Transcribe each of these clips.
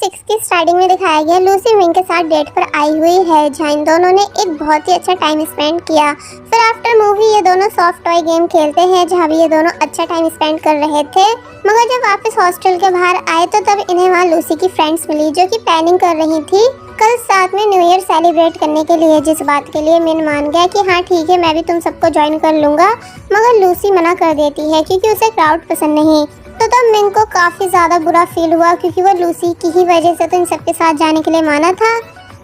6 की स्टार्टिंग में दिखाया गया लूसी मिंग के साथ डेट पर आई हुई है, जहाँ इन दोनों ने एक बहुत ही अच्छा टाइम स्पेंड किया। फिर आफ्टर मूवी ये दोनों सॉफ्ट टॉय गेम खेलते हैं, जहाँ भी ये दोनों अच्छा टाइम स्पेंड कर रहे थे। मगर जब वापस हॉस्टल के बाहर आए तो तब इन्हें वहाँ लूसी की फ्रेंड्स मिली, जो कि प्लानिंग कर रही थी कल साथ में न्यू ईयर सेलिब्रेट करने के लिए। जिस बात के लिए मिन मान गया कि हाँ ठीक है, मैं भी तुम सबको ज्वाइन कर लूँगा, मगर लूसी मना कर देती है क्योंकि उसे क्राउड पसंद नहीं। तो तब मिंग को काफ़ी ज़्यादा बुरा फील हुआ, क्योंकि वो लूसी की ही वजह से तो इन सबके साथ जाने के लिए माना था,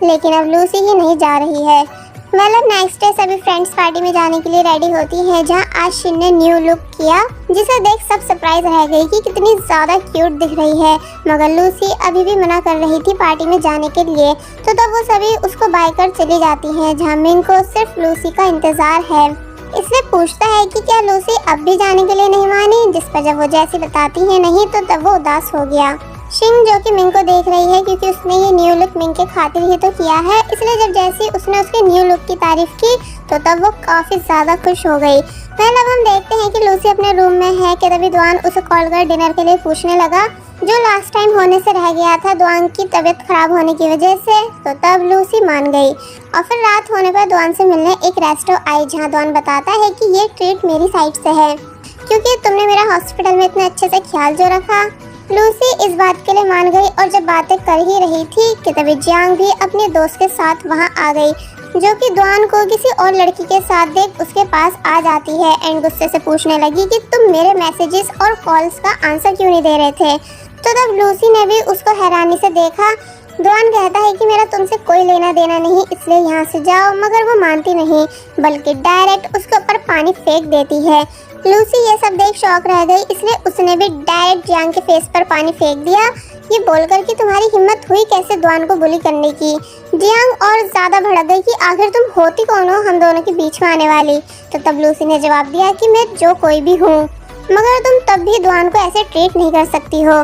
लेकिन अब लूसी ही नहीं जा रही है। मतलब नेक्स्ट डे सभी फ्रेंड्स पार्टी में जाने के लिए रेडी होती हैं, जहां आज शिन ने न्यू लुक किया, जिसे देख सब सरप्राइज रह गई कि कितनी ज़्यादा क्यूट दिख रही है। मगर लूसी अभी भी मना कर रही थी पार्टी में जाने के लिए। तो तब वो सभी उसको बाय कर चली जाती हैं, जहाँ मिंग को सिर्फ लूसी का इंतज़ार है। इसलिए पूछता है कि क्या लूसी अब भी जाने के लिए नहीं मानी, जिस पर जब वो जैसी बताती है नहीं, तो तब वो उदास हो गया। शिंग जो कि मिंग को देख रही है, क्योंकि उसने ये न्यू लुक मिंग के खातिर ही तो किया है, इसलिए जब जैसे उसने उसके न्यू लुक की तारीफ की तो तब वो काफ़ी ज़्यादा खुश हो गई। पहले अब हम देखते हैं कि लूसी अपने रूम में है कि तभी दुआन उसे कॉल कर डिनर के लिए पूछने लगा, जो लास्ट टाइम होने से रह गया था दुआन की तबीयत खराब होने की वजह से। तो तब लूसी मान गई और फिर रात होने पर दुआन से मिलने एक रेस्टो आई, जहाँ दुआन बताता है कि ये ट्रीट मेरी साइड से है, क्योंकि तुमने मेरा हॉस्पिटल में इतने अच्छे से ख्याल जो रखा। लूसी इस बात के लिए मान गई और जब बातें कर ही रही थी कि तभी जियांग भी अपने दोस्त के साथ वहां आ गई, जो कि दुआन को किसी और लड़की के साथ देख उसके पास आ जाती है एंड गुस्से से पूछने लगी कि तुम मेरे मैसेजेस और कॉल्स का आंसर क्यों नहीं दे रहे थे। तो तब लूसी ने भी उसको हैरानी से देखा। दुआन कहता है कि मेरा तुमसे कोई लेना देना नहीं, इसलिए यहाँ से जाओ, मगर वो मानती नहीं, बल्कि डायरेक्ट उसके ऊपर पानी फेंक देती है। लूसी ये सब देख शॉक रह गई, इसलिए उसने भी डायरेक्ट जियांग के फेस पर पानी फेंक दिया, ये बोलकर कि तुम्हारी हिम्मत हुई कैसे दुआन को बुली करने की। जियांग और ज़्यादा भड़क गई कि आखिर तुम होती कौन हो हम दोनों के बीच में आने वाली। तो तब लूसी ने जवाब दिया कि मैं जो कोई भी हूँ, मगर तुम तब भी दुआन को ऐसे ट्रीट नहीं कर सकती हो।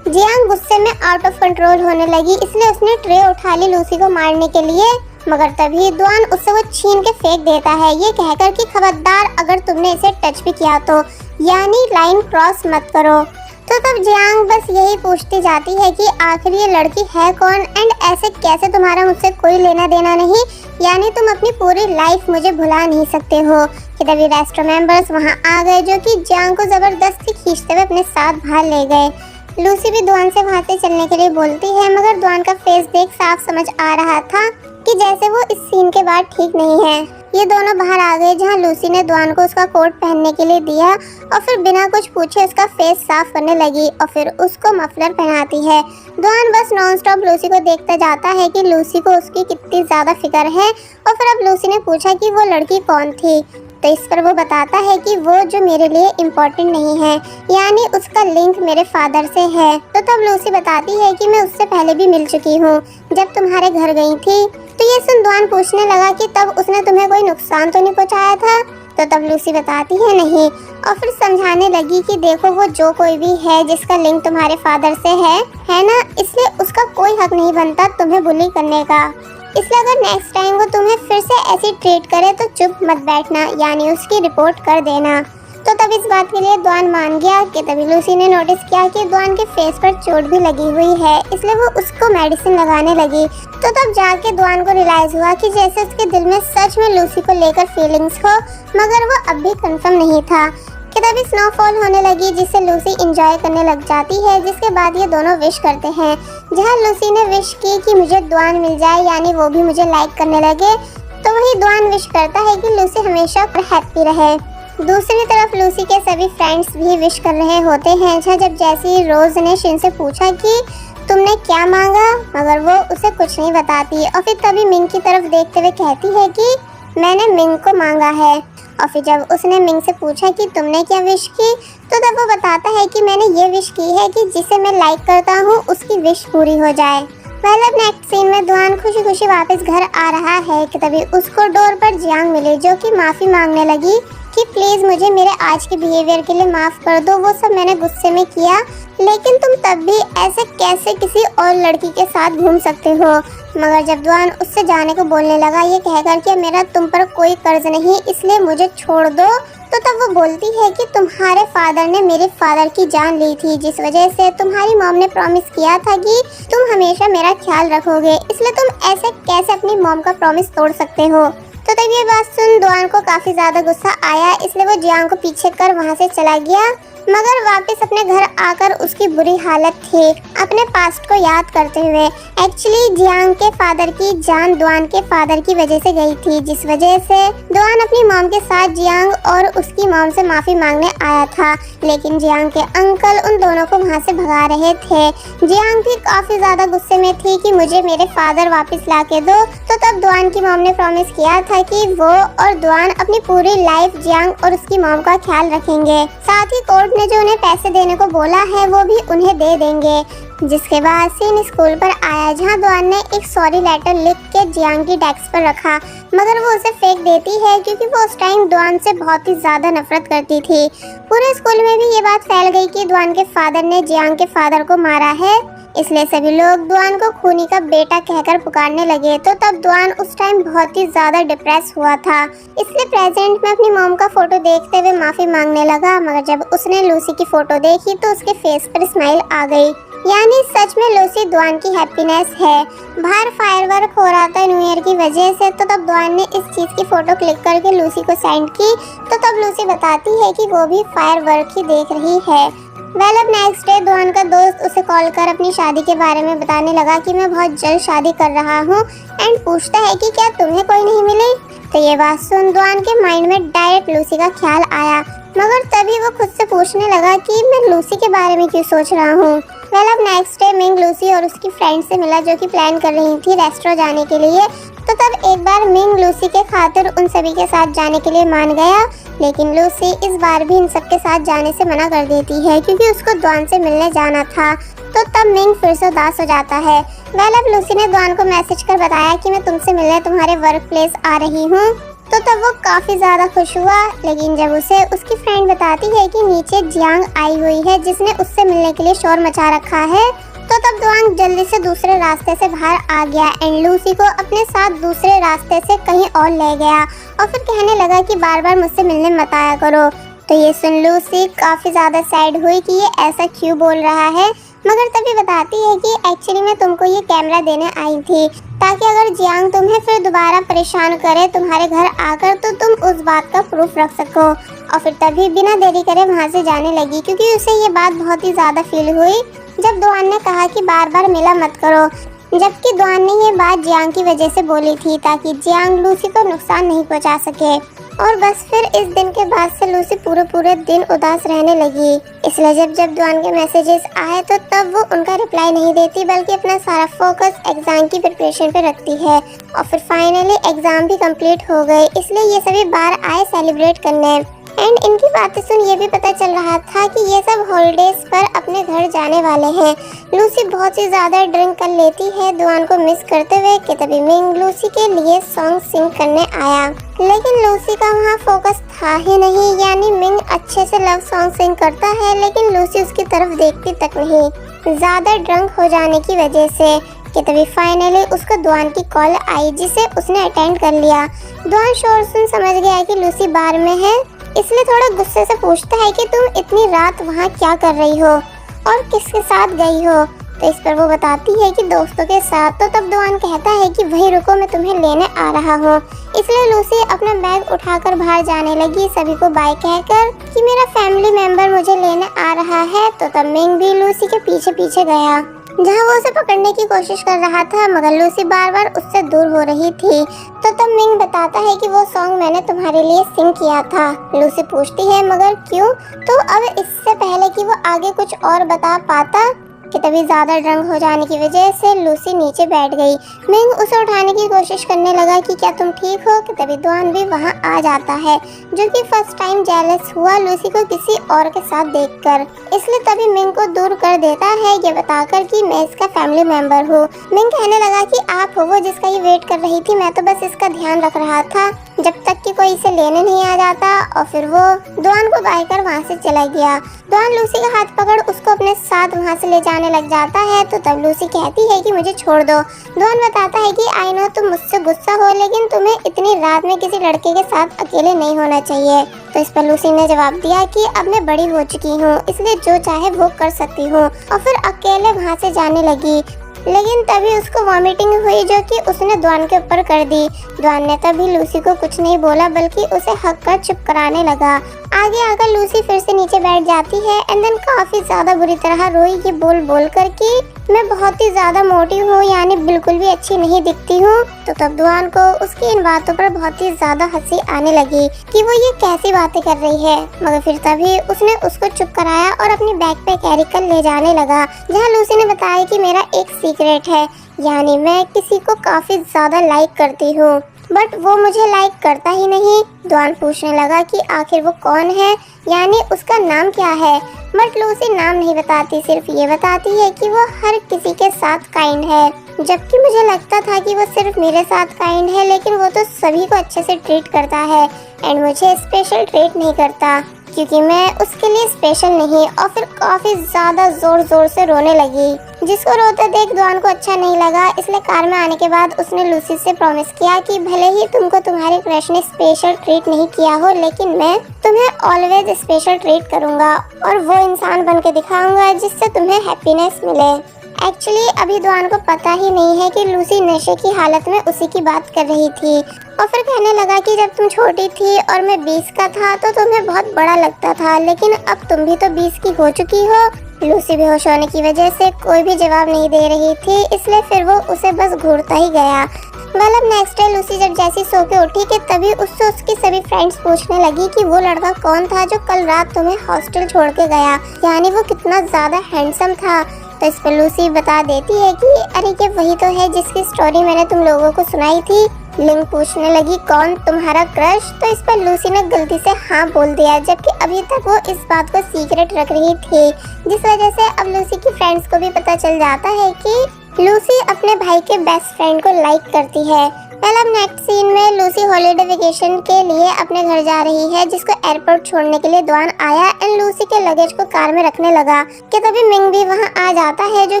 जियांग गुस्से में आउट ऑफ कंट्रोल होने लगी, इसलिए उसने ट्रे उठा ली लूसी को मारने के लिए, मगर तभी दुआन उससे वो छीन के फेंक देता है, ये कहकर कि खबरदार अगर तुमने इसे टच भी किया तो, यानी लाइन क्रॉस मत करो। तो तब जियांग बस यही पूछती जाती है कि आखिर ये लड़की है कौन एंड ऐसे कैसे तुम्हारा मुझसे कोई लेना देना नहीं, यानी तुम अपनी पूरी लाइफ मुझे भुला नहीं सकते हो। कि तभी रेस्टो मेंबर्स वहाँ आ गए, जो कि जियांग को जबरदस्ती खींचते हुए अपने साथ बाहर ले गए। लूसी भी दुआन से वहाँ से चलने के लिए बोलती है, मगर दुआन का फेस देख साफ समझ आ रहा था कि जैसे वो इस सीन के बाद ठीक नहीं है। ये दोनों बाहर आ गए, जहाँ लूसी ने दुआन को उसका कोट पहनने के लिए दिया और फिर बिना कुछ पूछे उसका फेस साफ करने लगी और फिर उसको मफलर पहनाती है। दुआन बस नॉन स्टॉप लूसी को देखता जाता है कि लूसी को उसकी कितनी ज़्यादा फिक्र है। और फिर अब लूसी ने पूछा कि वो लड़की कौन थी, तो इस पर वो बताता है कि वो जो मेरे लिए इम्पोर्टेंट नहीं है, यानी उसका लिंक मेरे फादर से है। तो तब लूसी बताती है कि मैं उससे पहले भी मिल चुकी हूँ जब तुम्हारे घर गई थी। तो ये सुन दुआन पूछने लगा कि तब उसने तुम्हें कोई नुकसान तो नहीं पहुँचाया था। तो तब लूसी बताती है नहीं, और फिर समझाने लगी कि देखो वो जो कोई भी है जिसका लिंक तुम्हारे फादर से है ना, इसलिए उसका कोई हक नहीं बनता तुम्हें बुली करने का। इसलिए अगर नेक्स्ट टाइम वो तुम्हें फिर से ऐसी ट्रीट करे तो चुप मत बैठना, यानी उसकी रिपोर्ट कर देना। तो तब इस बात के लिए दुआन मान गया कि तभी लूसी ने नोटिस किया कि दुआन के फेस पर चोट भी लगी हुई है, इसलिए वो उसको मेडिसिन लगाने लगी। तो तब जाके दुआन को रियलाइज हुआ कि जैसे उसके दिल में सच में लूसी को लेकर फीलिंग्स हो, मगर वो अब भी कंफर्म नहीं था। कि तभी स्नोफॉल होने लगी, जिससे लूसी इंजॉय करने लग जाती है, जिसके बाद ये दोनों विश करते हैं। जहाँ लूसी ने विश की कि मुझे दुआन मिल जाए, यानी वो भी मुझे लाइक करने लगे, तो वही दुआन विश करता है कि लूसी हमेशा हैप्पी रहे। दूसरी तरफ लूसी के सभी फ्रेंड्स भी विश कर रहे होते हैं, जब जैसी रोज ने शिन से पूछा कि तुमने क्या मांगा, मगर वो उसे कुछ नहीं बताती और फिर तभी मिंग की तरफ देखते हुए कहती है कि मैंने मिंग को मांगा है। और फिर जब उसने मिंग से पूछा कि तुमने क्या विश की, तो तब वो बताता है कि मैंने ये विश की है कि जिसे मैं लाइक करता हूँ उसकी विश पूरी हो जाए। पहले नेक्स्ट सीन में दुआन खुशी खुशी वापस घर आ रहा है कि तभी उसको डोर पर जियांग मिले, जो कि माफ़ी मांगने लगी कि प्लीज़ मुझे मेरे आज के बिहेवियर के लिए माफ़ कर दो, वो सब मैंने गुस्से में किया, लेकिन तुम तब भी ऐसे कैसे किसी और लड़की के साथ घूम सकते हो। मगर जब दुआन उससे जाने को बोलने लगा, ये कहकर कि मेरा तुम पर कोई कर्ज नहीं, इसलिए मुझे छोड़ दो, तो तब वो बोलती है कि तुम्हारे फादर ने मेरे फादर की जान ली थी, जिस वजह से तुम्हारी मॉम ने प्रॉमिस किया था कि तुम हमेशा मेरा ख्याल रखोगे, इसलिए तुम ऐसे कैसे अपनी मॉम का प्रॉमिस तोड़ सकते हो। तो तब ये बात सुन दुआन को काफी ज्यादा गुस्सा आया, इसलिए वो जियांग को पीछे कर वहाँ से चला गया। मगर वापस अपने घर आकर उसकी बुरी हालत थी अपने पास्ट को याद करते हुए। एक्चुअली जियांग के फादर की जान दुआन के फादर की वजह से गई थी, जिस वजह से दुआन अपनी मॉम के साथ जियांग और उसकी मॉम से माफी मांगने आया था, लेकिन जियांग के अंकल उन दोनों को वहाँ से भगा रहे थे। जियांग भी काफी ज्यादा गुस्से में थी कि मुझे मेरे फादर वापस ला के दो। तो तब दुआन की मॉम ने प्रॉमिस किया था कि वो और दुआन अपनी पूरी लाइफ जियांग और उसकी मॉम का ख्याल रखेंगे, साथ ही कोर्ट ने जो उन्हें पैसे देने को बोला है वो भी उन्हें दे देंगे। जिसके बाद सीन स्कूल पर आया, जहां दुआन ने एक सॉरी लेटर लिख के जियांग की डेस्क पर रखा, मगर वो उसे फेंक देती है क्योंकि वो उस टाइम दुआन से बहुत ही ज्यादा नफरत करती थी। पूरे स्कूल में भी ये बात फैल गई कि दुआन के फादर ने जियांग के फादर को मारा है, इसलिए सभी लोग दुआन को खूनी का बेटा कहकर पुकारने लगे। तो तब दुआन उस टाइम बहुत ही ज्यादा डिप्रेस हुआ था, इसलिए प्रेजेंट में अपनी मॉम का फोटो देखते हुए माफी मांगने लगा। मगर जब उसने लूसी की फोटो देखी तो उसके फेस पर स्माइल आ गई, यानी सच में लूसी दुआन की हैप्पीनेस है। बाहर फायरवर्क हो रहा था न्यू ईयर की वजह से, तो तब दुआन ने इस चीज की फोटो क्लिक करके लूसी को सेंड की। तो तब लूसी बताती है कि वो भी फायरवर्क ही देख रही है। अब नेक्स्ट डे दुआन का दोस्त उसे कॉल कर अपनी शादी के बारे में बताने लगा कि मैं बहुत जल्द शादी कर रहा हूँ, एंड पूछता है कि क्या तुम्हें कोई नहीं मिली। तो ये बात सुन दुआन के माइंड में डायरेक्ट लूसी का ख्याल आया, मगर तभी वो खुद से पूछने लगा कि मैं लूसी के बारे में क्यों सोच रहा हूँ। अब नेक्स्ट डे मिंग लूसी और उसकी फ्रेंड से मिला जो कि प्लान कर रही थी रेस्टोरेंट जाने के लिए। तो तब एक बार मिंग लूसी के खातिर उन सभी के साथ जाने के लिए मान गया, लेकिन लूसी इस बार भी इन सब के साथ जाने से मना कर देती है क्योंकि उसको दुआन से मिलने जाना था। तो तब मिंग फिर से उदास हो जाता है। अब लूसी ने दुआन को मैसेज कर बताया कि मैं तुमसे मिलने तुम्हारे वर्क प्लेस आ रही हूँ। तो तब वो काफी ज्यादा खुश हुआ, लेकिन जब उसे उसकी फ्रेंड बताती है कि नीचे जियांग आई हुई है जिसने उससे मिलने के लिए शोर मचा रखा है, तो तब दुआन जल्दी से दूसरे रास्ते से बाहर आ गया एंड लूसी को अपने साथ दूसरे रास्ते से कहीं और ले गया और फिर कहने लगा कि बार बार मुझसे मिलने मत आया करो। तो ये सुन लूसी काफी ज्यादा सैड हुई कि ये ऐसा क्यों बोल रहा है, मगर तभी बताती है कि एक्चुअली मैं तुमको ये कैमरा देने आई थी ताकि अगर जियांग तुम्हें फिर दोबारा परेशान करे तुम्हारे घर आकर तो तुम उस बात का प्रूफ रख सको। और फिर तभी बिना देरी करे वहाँ से जाने लगी क्योंकि उसे ये बात बहुत ही ज्यादा फील हुई जब दुआन ने कहा कि बार बार मिला मत करो, जबकि दुआन ने ये बात जियांग की वजह से बोली थी ताकि जियांग लूसी को नुकसान नहीं पहुंचा सके। और बस फिर इस दिन के बाद से लूसी पूरे दिन उदास रहने लगी, इसलिए जब दुआन के मैसेजेस आए तो तब वो उनका रिप्लाई नहीं देती बल्कि अपना सारा फोकस एग्जाम की प्रिपरेशन पे रखती है। और फिर फाइनली एग्जाम भी कंप्लीट हो गए, इसलिए ये सभी बाहर आए सेलिब्रेट करने। एंड इनकी बातें सुन ये भी पता चल रहा था कि ये सब हॉलिडेज पर अपने घर जाने वाले हैं। लूसी बहुत ही ज्यादा ड्रिंक कर लेती है दुआन को मिस करते हुए कि तभी मिंग लूसी के लिए सॉन्ग सिंग करने आया, लेकिन लूसी का वहाँ फोकस था ही नहीं, यानी मिंग अच्छे से लव सॉन्ग सिंग करता है लेकिन लूसी उसकी तरफ देखती तक नहीं, ज्यादा ड्रंक हो जाने की वजह से। कि तभी फाइनली उसको दुआन की कॉल आई जिसे उसने अटेंड कर लिया। दुआन शोर सुन समझ गया कि लूसी बार में है, इसलिए थोड़ा गुस्से से पूछता है कि तुम इतनी रात वहाँ क्या कर रही हो और किसके साथ गई हो। तो इस पर वो बताती है कि दोस्तों के साथ। तो तब दुआन कहता है कि वही रुको मैं तुम्हें लेने आ रहा हूँ। इसलिए लूसी अपना बैग उठाकर बाहर जाने लगी सभी को बाय कहकर कि मेरा फैमिली मेंबर मुझे लेने आ रहा है। तो तब मिंग भी लूसी के पीछे पीछे गया जहाँ वो उसे पकड़ने की कोशिश कर रहा था, मगर लूसी बार बार उससे दूर हो रही थी। तो तब मिंग बताता है कि वो सॉन्ग मैंने तुम्हारे लिए सिंग किया था। लूसी पूछती है मगर क्यों। तो अब इससे पहले कि वो आगे कुछ और बता पाता कि तभी ज्यादा ड्रंक हो जाने की वजह से लूसी नीचे बैठ गई। मिंग उसे उठाने की कोशिश करने लगा कि क्या तुम ठीक हो। कि तभी दुआन भी वहां आ जाता है जो कि फर्स्ट टाइम जेलस हुआ लूसी को किसी और के साथ देखकर, इसलिए तभी मिंग को दूर कर देता है ये बताकर कि मैं इसका फैमिली मेंबर हूँ। मिंग कहने लगा कि आप हो वो जिसका ये वेट कर रही थी, मैं तो बस इसका ध्यान रख रहा था। जब तक कि कोई इसे लेने नहीं आ जाता, और फिर वो दुआन को गायकर वहाँ से चला गया। दुआन लूसी का हाथ पकड़ उसको अपने साथ वहाँ से ले जाने लग जाता है। तो तब लूसी कहती है कि मुझे छोड़ दो। दुआन बताता है कि आई नो तुम मुझसे गुस्सा हो, लेकिन तुम्हें इतनी रात में किसी लड़के के साथ अकेले नहीं होना चाहिए। तो इस पर लूसी ने जवाब दिया कि अब मैं बड़ी हो चुकी हूँ, इसलिए जो चाहे वो कर सकती हूँ, और फिर अकेले वहाँ से जाने लगी। लेकिन तभी उसको वॉमिटिंग हुई, जो कि उसने दुआन के ऊपर कर दी। दुआन ने तभी लूसी को कुछ नहीं बोला, बल्कि उसे हक कर चुप कराने लगा। आगे आकर लूसी फिर से नीचे बैठ जाती है एंड देन काफी ज्यादा बुरी तरह रोई, ये बोल बोल कर कि मैं बहुत ही ज्यादा मोटी हूँ, यानी बिल्कुल भी अच्छी नहीं दिखती हूँ। तो तब दुआन को उसकी इन बातों पर बहुत ही ज्यादा हंसी आने लगी कि वो ये कैसी बातें कर रही है। मगर फिर तभी उसने उसको चुप कराया और अपनी बैग पे कैरी कर ले जाने लगा, जहाँ लूसी ने बताया कि मेरा एक सीक्रेट है, यानी मैं किसी को काफी ज्यादा लाइक करती हूँ, बट वो मुझे लाइक करता ही नहीं। दुआन पूछने लगा कि आखिर वो कौन है, यानी उसका नाम क्या है। बट लूसी नाम नहीं बताती, सिर्फ ये बताती है कि वो हर किसी के साथ काइंड है। जबकि मुझे लगता था कि वो सिर्फ मेरे साथ काइंड है, लेकिन वो तो सभी को अच्छे से ट्रीट करता है एंड मुझे स्पेशल ट्रीट नहीं करता, क्योंकि मैं उसके लिए स्पेशल नहीं। और फिर काफी ज्यादा जोर जोर से रोने लगी, जिसको रोते देख दुआन को अच्छा नहीं लगा। इसलिए कार में आने के बाद उसने लूसी से प्रॉमिस किया कि भले ही तुमको तुम्हारे क्रश ने स्पेशल ट्रीट नहीं किया हो, लेकिन मैं तुम्हें ऑलवेज स्पेशल ट्रीट करूंगा और वो इंसान बन के दिखाऊंगा जिससे तुम्हें हैप्पीनेस मिले। एक्चुअली अभी दुआन को पता ही नहीं है कि लूसी नशे की हालत में उसी की बात कर रही थी, और फिर कहने लगा कि जब तुम छोटी थी और मैं 20 का था तो तुम्हें बहुत बड़ा लगता था, लेकिन अब तुम भी तो 20 की हो चुकी हो। लूसी बेहोश होने की वजह से कोई भी जवाब नहीं दे रही थी, इसलिए फिर वो उसे बस घूरता ही गया। अब नेक्स्ट डे लूसी जब जैसी सो के उठी कि तभी उससे उसकी सभी फ्रेंड्स पूछने लगी कि वो लड़का कौन था जो कल रात तुम्हें हॉस्टल छोड़ के गया, यानी वो कितना ज्यादा हैंडसम था। तो इस पर लूसी बता देती है कि अरे ये वही तो है जिसकी स्टोरी मैंने तुम लोगों को सुनाई थी। लिंग पूछने लगी कौन, तुम्हारा क्रश। तो इस पर लूसी ने गलती से हाँ बोल दिया, जबकि अभी तक वो इस बात को सीक्रेट रख रही थी, जिस वजह से अब लूसी की फ्रेंड्स को भी पता चल जाता है कि लूसी अपने भाई के बेस्ट फ्रेंड को लाइक करती है। अब नेक्स्ट सीन में लूसी हॉलीडे वेकेशन के लिए अपने घर जा रही है, जिसको एयरपोर्ट छोड़ने के लिए दुआन आया एंड लूसी के लगेज को कार में रखने लगा कि तभी मिंग भी वहां आ जाता है, जो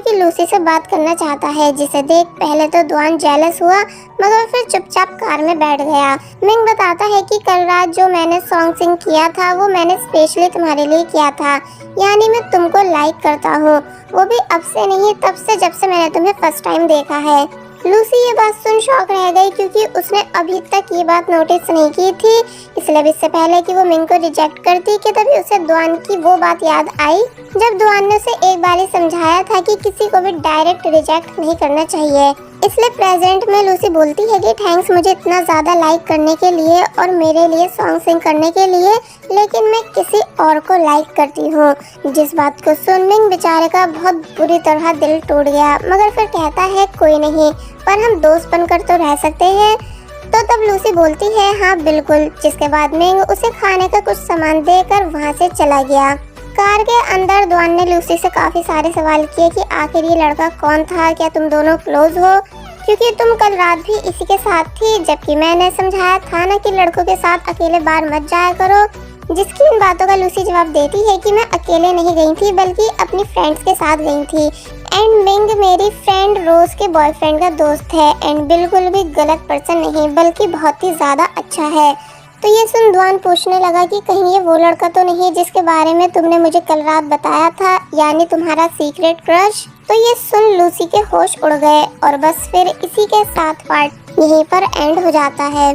कि लूसी से बात करना चाहता है, जिसे देख पहले तो दुआन जेलस हुआ, मगर फिर चुपचाप कार में बैठ गया। मिंग बताता है कि कल रात जो मैंने सॉन्ग सिंग किया था वो मैंने स्पेशली तुम्हारे लिए किया था, यानी मैं तुमको लाइक करता हूँ, वो भी अब से नहीं तब से जब से मैंने तुम्हें फर्स्ट टाइम देखा है। लूसी ये बात सुन शॉक रह गई, क्योंकि उसने अभी तक ये बात नोटिस नहीं की थी। इसलिए इससे पहले कि वो मिंग को रिजेक्ट करती कि तभी उसे दुआन की वो बात याद आई जब दुआन ने उसे एक बार ही समझाया था कि किसी को भी डायरेक्ट रिजेक्ट नहीं करना चाहिए। इसलिए प्रेजेंट में लूसी बोलती है कि थैंक्स मुझे इतना ज्यादा लाइक करने के लिए और मेरे लिए सॉन्ग सिंग करने के लिए, लेकिन मैं किसी और को लाइक करती हूँ। जिस बात को सुन मिंग बेचारे का बहुत बुरी तरह दिल टूट गया, मगर फिर कहता है कोई नहीं, पर हम दोस्त बनकर तो रह सकते हैं। तो तब लूसी बोलती है हाँ बिल्कुल, जिसके बाद मिंग उसे खाने का कुछ सामान देकर वहाँ से चला गया। कार के अंदर दुआन ने लूसी से काफी सारे सवाल किए कि आखिर ये लड़का कौन था, क्या तुम दोनों क्लोज हो, क्योंकि तुम कल रात भी इसी के साथ थी, जबकि मैंने समझाया था ना कि लड़कों के साथ अकेले बाहर मत जाया करो। जिसकी इन बातों का लूसी जवाब देती है कि मैं अकेले नहीं गई थी, बल्कि अपनी फ्रेंड्स के साथ गई थी एंड मिंग मेरी फ्रेंड रोज के बॉयफ्रेंड का दोस्त है एंड बिल्कुल भी गलत पर्सन नहीं, बल्कि बहुत ही ज्यादा अच्छा है। तो ये सुन दुआन पूछने लगा कि कहीं ये वो लड़का तो नहीं जिसके बारे में तुमने मुझे कल रात बताया था, यानी तुम्हारा सीक्रेट क्रश। तो ये सुन लूसी के होश उड़ गए और बस फिर इसी के साथ पार्ट यहीं पर एंड हो जाता है।